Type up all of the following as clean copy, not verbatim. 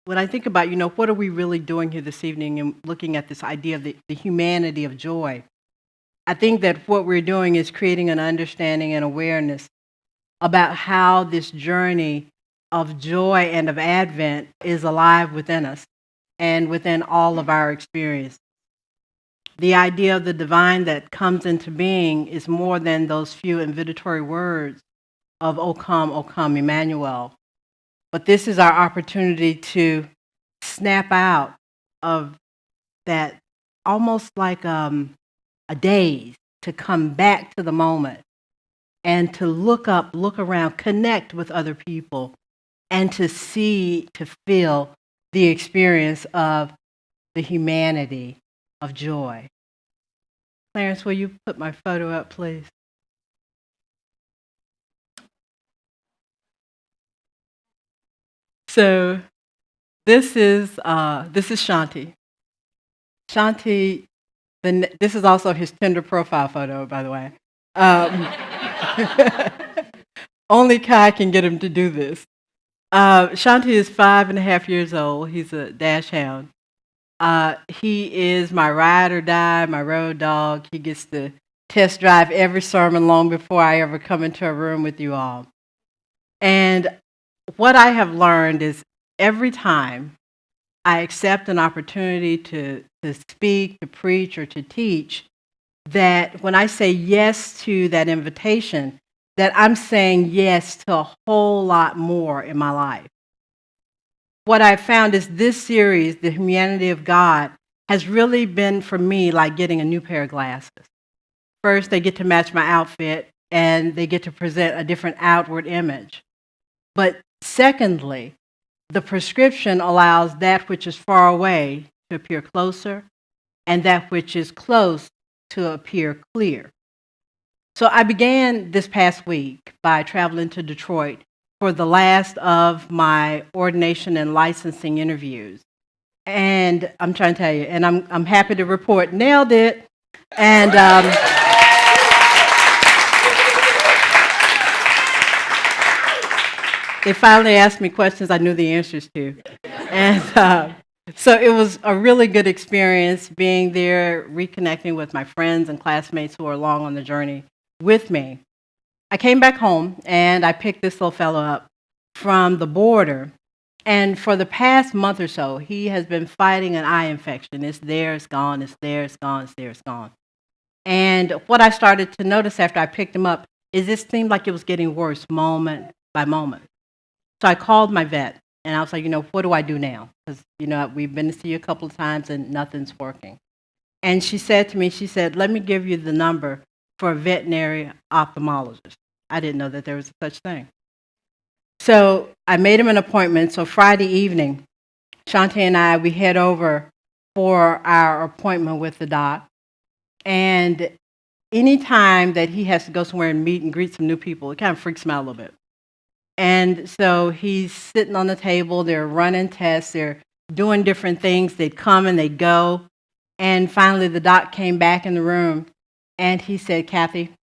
when I think about, what are we really doing here this evening and looking at this idea of the humanity of joy, I think that what we're doing is creating an understanding and awareness about how this journey of joy and of Advent is alive within us and within all of our experience. The idea of the divine that comes into being is more than those few invitatory words of O come, Emmanuel. But this is our opportunity to snap out of that almost like a daze, to come back to the moment and to look up, look around, connect with other people, and to see, to feel the experience of the humanity of joy. Clarence, will you put my photo up, please? So this is Shanti. Shanti, this is also his Tinder profile photo, by the way. Um, only Kai can get him to do this. Shanti is 5.5 years old. He's a dash hound. He is my ride or die, my road dog. He gets to test drive every sermon long before I ever come into a room with you all. And what I have learned is every time I accept an opportunity to speak, to preach, or to teach, that when I say yes to that invitation, that I'm saying yes to a whole lot more in my life. What I've found is this series, The Humanity of God, has really been for me like getting a new pair of glasses. First, they get to match my outfit and they get to present a different outward image. But secondly, the prescription allows that which is far away to appear closer and that which is close to appear clear. So I began this past week by traveling to Detroit for the last of my ordination and licensing interviews. And I'm trying to tell you, and I'm happy to report, nailed it. And they finally asked me questions I knew the answers to. And so it was a really good experience being there, reconnecting with my friends and classmates who are along on the journey with me. I came back home and I picked this little fellow up from the border. And for the past month or so, he has been fighting an eye infection. It's there, it's gone, it's there, it's gone, it's there, it's gone. And what I started to notice after I picked him up is this seemed like it was getting worse moment by moment. So I called my vet and I was like, what do I do now? Because, we've been to see you a couple of times and nothing's working. And she said to me, let me give you the number for a veterinary ophthalmologist. I didn't know that there was such thing. So I made him an appointment. So Friday evening, Shanti and I, we head over for our appointment with the doc. And anytime that he has to go somewhere and meet and greet some new people, it kind of freaks him out a little bit. And so he's sitting on the table, they're running tests, they're doing different things, they'd come and they'd go. And finally the doc came back in the room and he said, Kathy,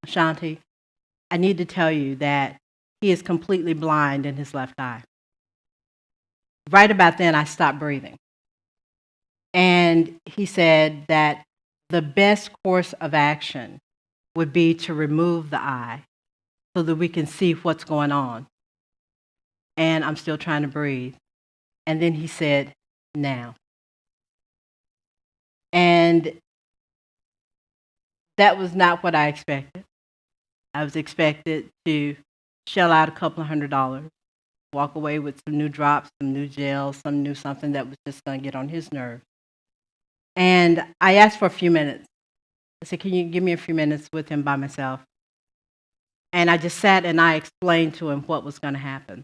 Shanti, I need to tell you that he is completely blind in his left eye. Right about then, I stopped breathing. And he said that the best course of action would be to remove the eye so that we can see what's going on. And I'm still trying to breathe. And then he said, now. And that was not what I expected. I was expected to shell out a couple of $100, walk away with some new drops, some new gels, some new something that was just going to get on his nerve. And I asked for a few minutes. I said, can you give me a few minutes with him by myself? And I just sat and I explained to him what was going to happen,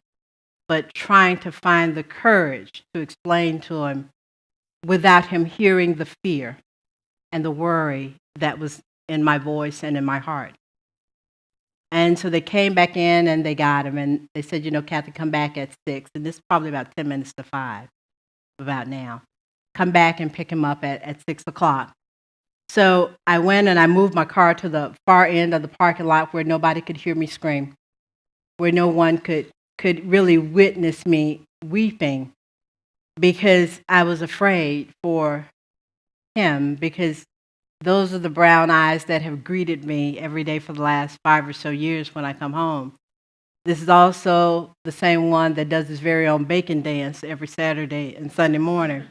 but trying to find the courage to explain to him without him hearing the fear and the worry that was in my voice and in my heart. And so they came back in and they got him and they said, Kathy, come back at 6. And this is probably about 10 minutes to 5, about now. Come back and pick him up at 6 o'clock. So I went and I moved my car to the far end of the parking lot where nobody could hear me scream, where no one could really witness me weeping. because I was afraid for him, because those are the brown eyes that have greeted me every day for the last 5 or so years when I come home. This is also the same one that does his very own bacon dance every Saturday and Sunday morning.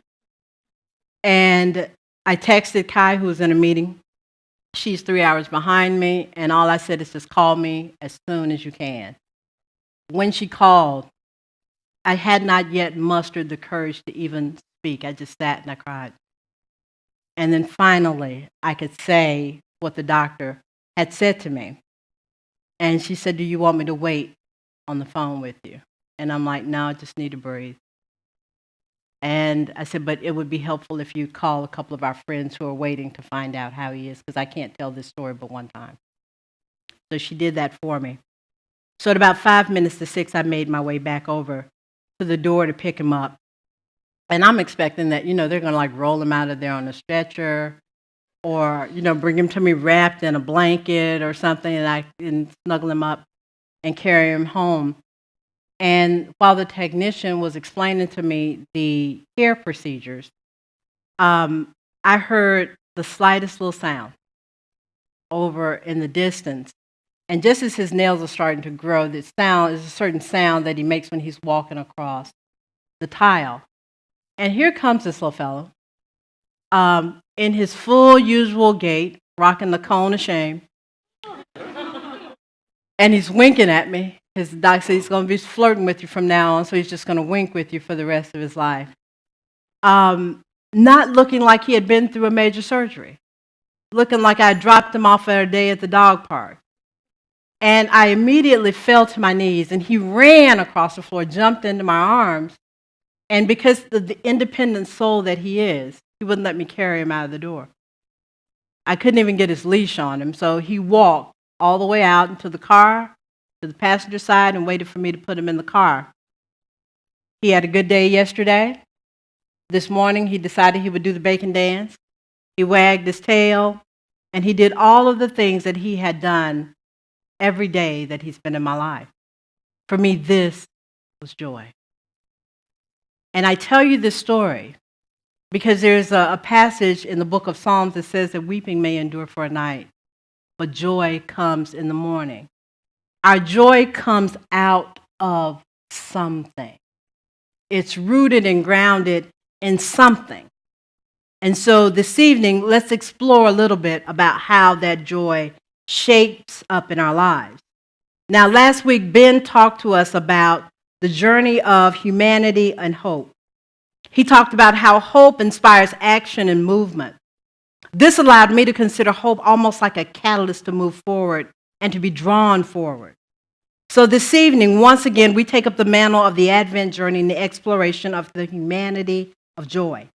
And I texted Kai, who was in a meeting. She's 3 hours behind me, and all I said is just call me as soon as you can. When she called, I had not yet mustered the courage to even speak. I just sat and I cried. And then finally, I could say what the doctor had said to me. And she said, do you want me to wait on the phone with you? And I'm like, no, I just need to breathe. And I said, but it would be helpful if you'd call a couple of our friends who are waiting to find out how he is, because I can't tell this story but one time. So she did that for me. So at about 5 minutes to 6, I made my way back over to the door to pick him up. And I'm expecting that, they're going to like roll him out of there on a stretcher or, bring him to me wrapped in a blanket or something, and I can snuggle him up and carry him home. And while the technician was explaining to me the care procedures, I heard the slightest little sound over in the distance. And just as his nails are starting to grow, the sound is a certain sound that he makes when he's walking across the tile. And here comes this little fellow in his full usual gait, rocking the cone of shame. And he's winking at me. His doc said he's going to be flirting with you from now on, so he's just going to wink with you for the rest of his life. Not looking like he had been through a major surgery. Looking like I dropped him off at a day at the dog park. And I immediately fell to my knees, and he ran across the floor, jumped into my arms. And because of the independent soul that he is, he wouldn't let me carry him out of the door. I couldn't even get his leash on him, so he walked all the way out into the car, to the passenger side, and waited for me to put him in the car. He had a good day yesterday. This morning, he decided he would do the bacon dance. He wagged his tail, and he did all of the things that he had done every day that he's been in my life. For me, this was joy. And I tell you this story because there's a passage in the book of Psalms that says that weeping may endure for a night, but joy comes in the morning. Our joy comes out of something. It's rooted and grounded in something. And so this evening, let's explore a little bit about how that joy shapes up in our lives. Now, last week, Ben talked to us about the journey of humanity and hope. He talked about how hope inspires action and movement. This allowed me to consider hope almost like a catalyst to move forward and to be drawn forward. So this evening, once again, we take up the mantle of the Advent journey in the exploration of the humanity of joy.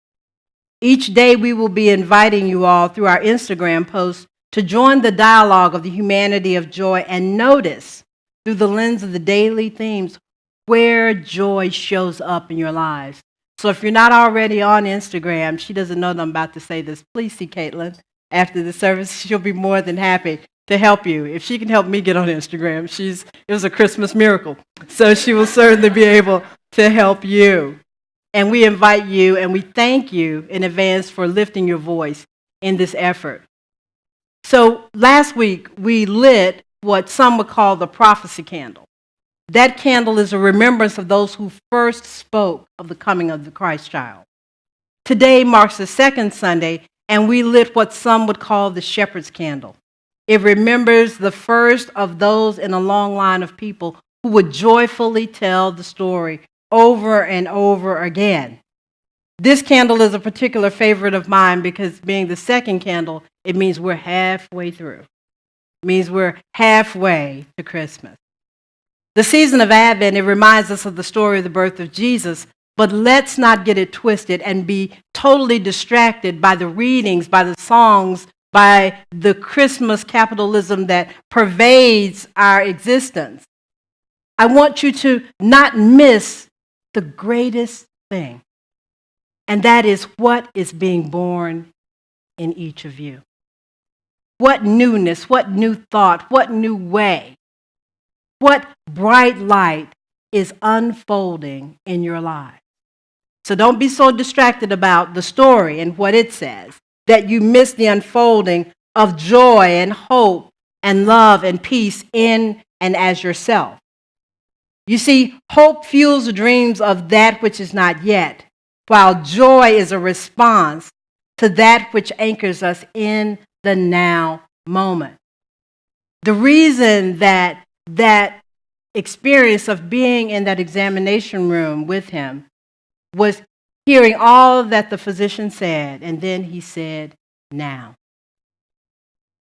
Each day, we will be inviting you all through our Instagram posts to join the dialogue of the humanity of joy and notice through the lens of the daily themes where joy shows up in your lives. So if you're not already on Instagram, she doesn't know that I'm about to say this, please see Caitlin after the service. She'll be more than happy to help you. If she can help me get on Instagram, it was a Christmas miracle. So she will certainly be able to help you. And we invite you and we thank you in advance for lifting your voice in this effort. So last week, we lit what some would call the prophecy candle. That candle is a remembrance of those who first spoke of the coming of the Christ child. Today marks the second Sunday, and we lit what some would call the shepherd's candle. It remembers the first of those in a long line of people who would joyfully tell the story over and over again. This candle is a particular favorite of mine because being the second candle, it means we're halfway through. It means we're halfway to Christmas. The season of Advent, it reminds us of the story of the birth of Jesus, but let's not get it twisted and be totally distracted by the readings, by the songs, by the Christmas capitalism that pervades our existence. I want you to not miss the greatest thing, and that is what is being born in each of you. What newness, what new thought, what new way, what bright light is unfolding in your life. So don't be so distracted about the story and what it says that you miss the unfolding of joy and hope and love and peace in and as yourself. You see, hope fuels the dreams of that which is not yet, while joy is a response to that which anchors us in the now moment. The reason that experience of being in that examination room with him was hearing all that the physician said, and then he said, now.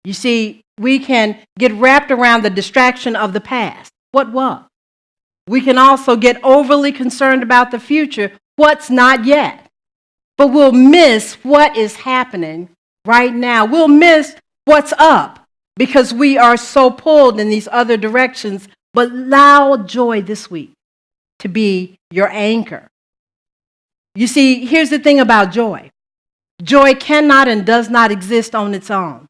You see, we can get wrapped around the distraction of the past. What was? We can also get overly concerned about the future, what's not yet. But we'll miss what is happening right now. We'll miss what's up because we are so pulled in these other directions. But allow joy this week to be your anchor. You see, here's the thing about joy. Joy cannot and does not exist on its own.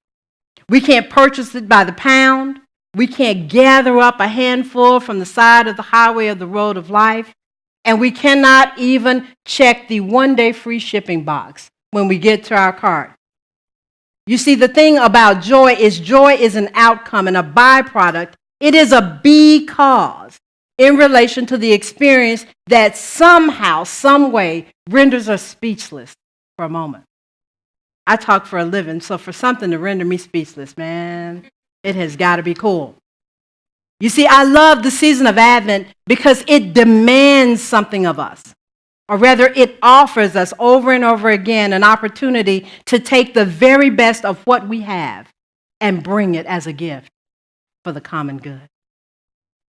We can't purchase it by the pound. We can't gather up a handful from the side of the highway of the road of life. And we cannot even check the one-day free shipping box when we get to our cart. You see, the thing about joy is an outcome and a byproduct. It is a because in relation to the experience that somehow, some way renders us speechless for a moment. I talk for a living, so for something to render me speechless, man, it has got to be cool. You see, I love the season of Advent because it demands something of us. Or rather, it offers us over and over again an opportunity to take the very best of what we have and bring it as a gift for the common good.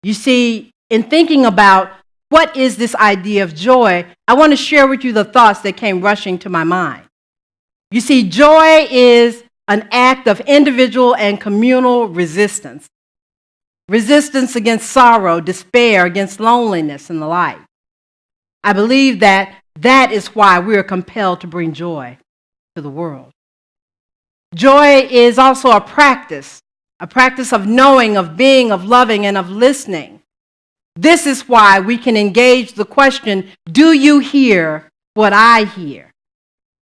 You see, in thinking about what is this idea of joy, I want to share with you the thoughts that came rushing to my mind. You see, joy is an act of individual and communal resistance. Resistance against sorrow, despair, against loneliness, and the like. I believe that is why we are compelled to bring joy to the world. Joy is also a practice of knowing, of being, of loving, and of listening. This is why we can engage the question, do you hear what I hear?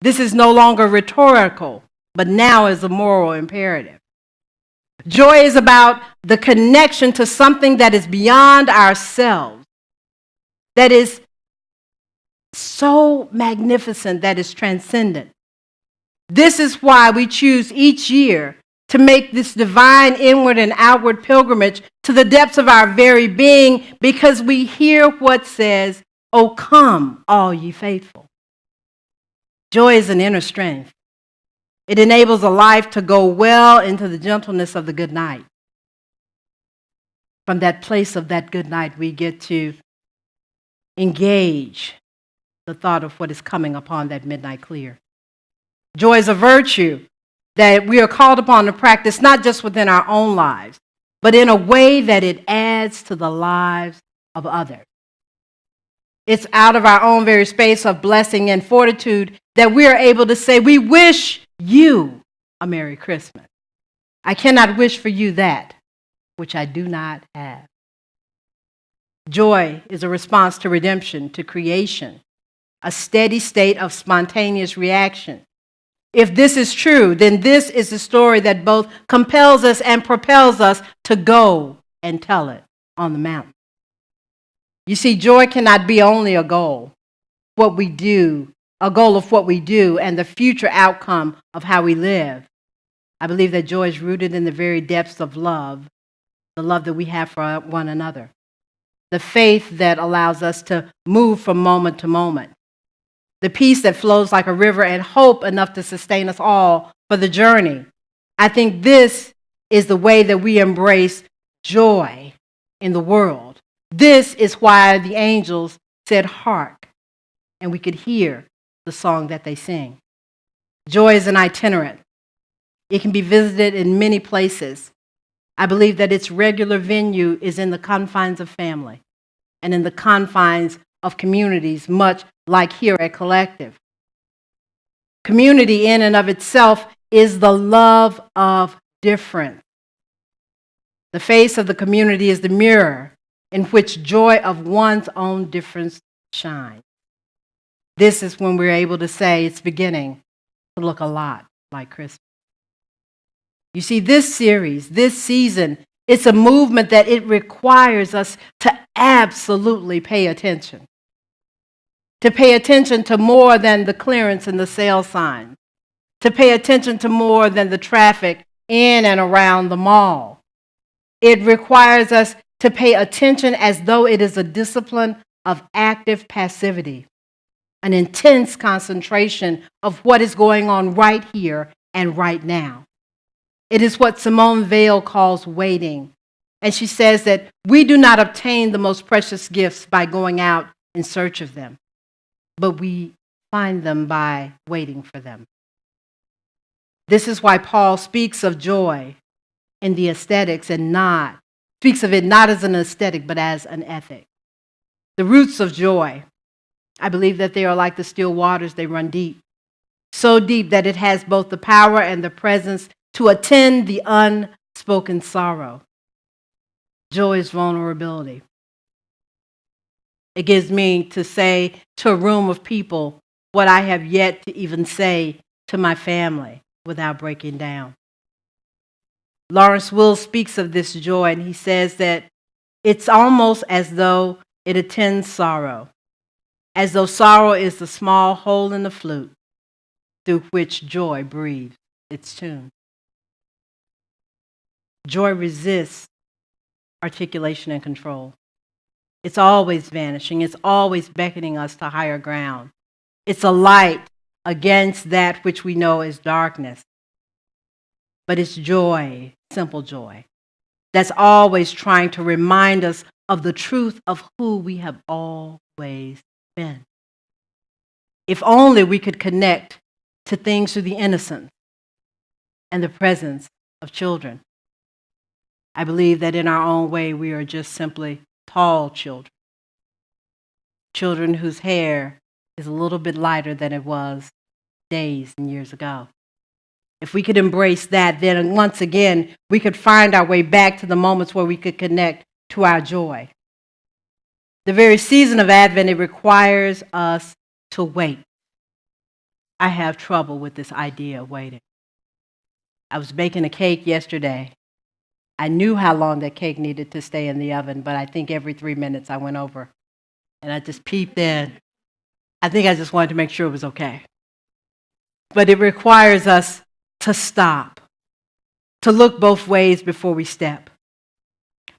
This is no longer rhetorical, but now is a moral imperative. Joy is about the connection to something that is beyond ourselves, that is so magnificent, that is transcendent. This is why we choose each year to make this divine inward and outward pilgrimage to the depths of our very being, because we hear what says, "O come, all ye faithful." Joy is an inner strength. It enables a life to go well into the gentleness of the good night. From that place of that good night, we get to engage the thought of what is coming upon that midnight clear. Joy is a virtue that we are called upon to practice not just within our own lives, but in a way that it adds to the lives of others. It's out of our own very space of blessing and fortitude that we are able to say, we wish you a Merry Christmas. I cannot wish for you that which I do not have. Joy is a response to redemption, to creation, a steady state of spontaneous reaction. If this is true, then this is the story that both compels us and propels us to go and tell it on the mountain. You see, joy cannot be only a goal, what we do, a goal of what we do and the future outcome of how we live. I believe that joy is rooted in the very depths of love, the love that we have for one another, the faith that allows us to move from moment to moment, the peace that flows like a river, and hope enough to sustain us all for the journey. I think this is the way that we embrace joy in the world. This is why the angels said, "Hark," and we could hear the song that they sing. Joy is an itinerant. It can be visited in many places. I believe that its regular venue is in the confines of family and in the confines of communities, much like here at Collective. Community in and of itself is the love of difference. The face of the community is the mirror in which joy of one's own difference shines. This is when we're able to say it's beginning to look a lot like Christmas. You see, this series, this season, it's a movement that it requires us to absolutely pay attention. To pay attention to more than the clearance and the sale signs. To pay attention to more than the traffic in and around the mall. It requires us to pay attention as though it is a discipline of active passivity, an intense concentration of what is going on right here and right now. It is what Simone Weil calls waiting. And she says that we do not obtain the most precious gifts by going out in search of them, but we find them by waiting for them. This is why Paul speaks of joy in the aesthetics and speaks of it not as an aesthetic, but as an ethic. The roots of joy, I believe that they are like the still waters, they run deep. So deep that it has both the power and the presence to attend the unspoken sorrow. Joy is vulnerability. It gives me to say to a room of people what I have yet to even say to my family without breaking down. Lawrence Wills speaks of this joy, and he says that it's almost as though it attends sorrow, as though sorrow is the small hole in the flute through which joy breathes its tune. Joy resists articulation and control. It's always vanishing. It's always beckoning us to higher ground. It's a light against that which we know is darkness. But it's joy, simple joy, that's always trying to remind us of the truth of who we have always been. If only we could connect to things through the innocence and the presence of children. I believe that in our own way, we are just simply tall children. Children whose hair is a little bit lighter than it was days and years ago. If we could embrace that, then once again, we could find our way back to the moments where we could connect to our joy. The very season of Advent, it requires us to wait. I have trouble with this idea of waiting. I was baking a cake yesterday. I knew how long that cake needed to stay in the oven, but I think every 3 minutes I went over and I just peeped in. I think I just wanted to make sure it was okay. But it requires us to stop, to look both ways before we step.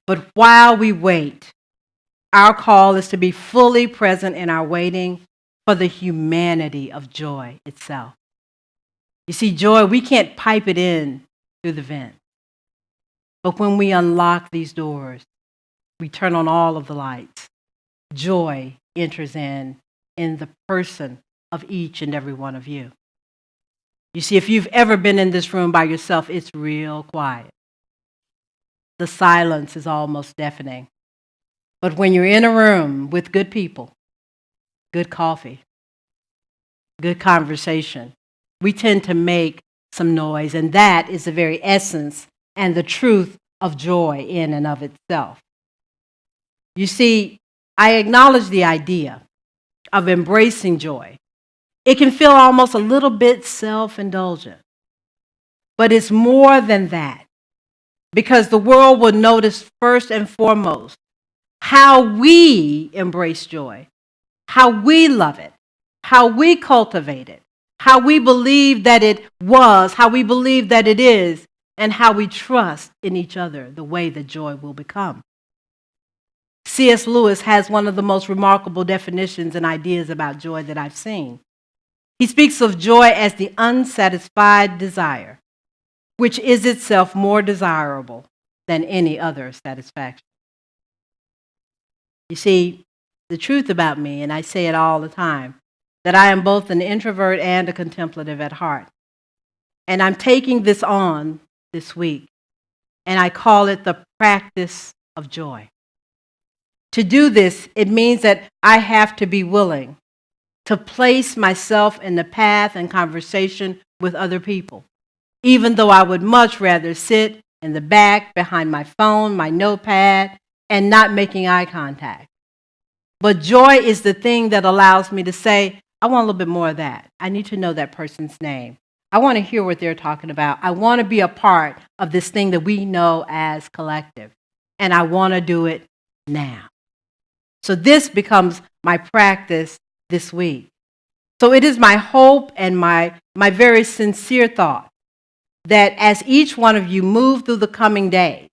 But while we wait, our call is to be fully present in our waiting for the humanity of joy itself. You see, joy, we can't pipe it in through the vent. But when we unlock these doors, we turn on all of the lights. Joy enters in the person of each and every one of you. You see, if you've ever been in this room by yourself, it's real quiet. The silence is almost deafening. But when you're in a room with good people, good coffee, good conversation, we tend to make some noise, and that is the very essence and the truth of joy in and of itself. You see, I acknowledge the idea of embracing joy. It can feel almost a little bit self-indulgent, but it's more than that, because the world will notice first and foremost how we embrace joy, how we love it, how we cultivate it, how we believe that it was, how we believe that it is, and how we trust in each other the way that joy will become. C.S. Lewis has one of the most remarkable definitions and ideas about joy that I've seen. He speaks of joy as the unsatisfied desire, which is itself more desirable than any other satisfaction. You see, the truth about me, and I say it all the time, that I am both an introvert and a contemplative at heart. And I'm taking this on this week, and I call it the practice of joy. To do this, it means that I have to be willing to place myself in the path and conversation with other people, even though I would much rather sit in the back behind my phone, my notepad, and not making eye contact. But joy is the thing that allows me to say, I want a little bit more of that. I need to know that person's name. I want to hear what they're talking about. I want to be a part of this thing that we know as collective. And I want to do it now. So this becomes my practice this week. So it is my hope and my very sincere thought that as each one of you move through the coming days,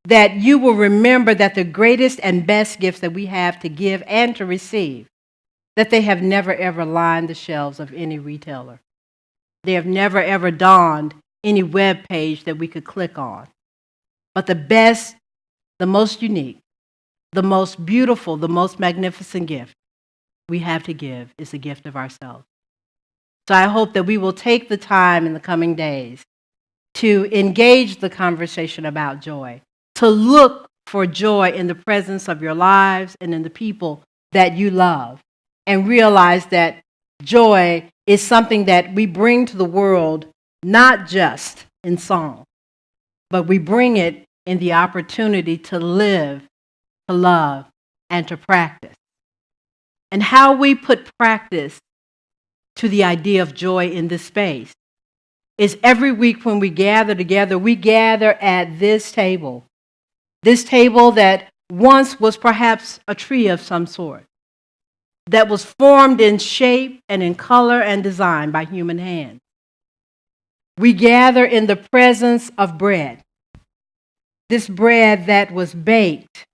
that you will remember that the greatest and best gifts that we have to give and to receive, that they have never ever lined the shelves of any retailer. They have never ever dawned any web page that we could click on. But the best, the most unique, the most beautiful, the most magnificent gift we have to give is the gift of ourselves. So I hope that we will take the time in the coming days to engage the conversation about joy, to look for joy in the presence of your lives and in the people that you love, and realize that joy is something that we bring to the world not just in song, but we bring it in the opportunity to live, to love, and to practice. And how we put practice to the idea of joy in this space is every week when we gather together, we gather at this table that once was perhaps a tree of some sort, that was formed in shape and in color and design by human hands. We gather in the presence of bread, this bread that was baked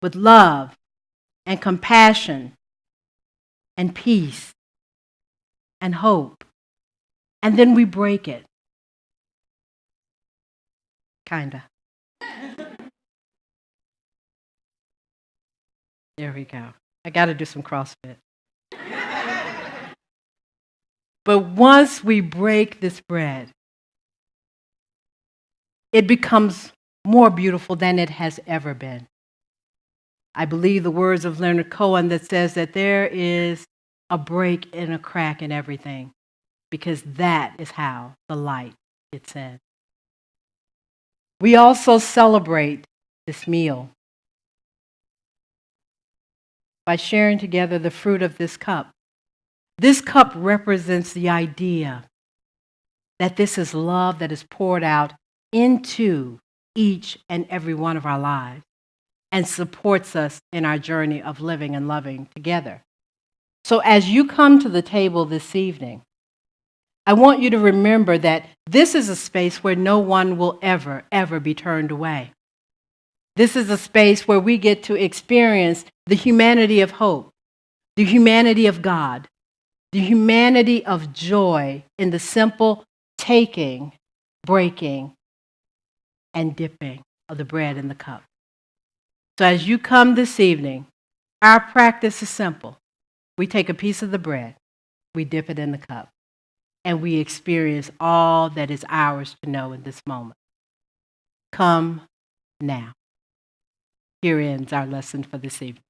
with love and compassion and peace and hope. And then we break it. Kinda. There we go. I got to do some CrossFit. But once we break this bread, it becomes more beautiful than it has ever been. I believe the words of Leonard Cohen that says that there is a break and a crack in everything, because that is how the light gets in. We also celebrate this meal by sharing together the fruit of this cup. This cup represents the idea that this is love that is poured out into each and every one of our lives and supports us in our journey of living and loving together. So as you come to the table this evening, I want you to remember that this is a space where no one will ever, ever be turned away. This is a space where we get to experience the humanity of hope, the humanity of God, the humanity of joy in the simple taking, breaking, and dipping of the bread in the cup. So as you come this evening, our practice is simple. We take a piece of the bread, we dip it in the cup, and we experience all that is ours to know in this moment. Come now. Here ends our lesson for this evening.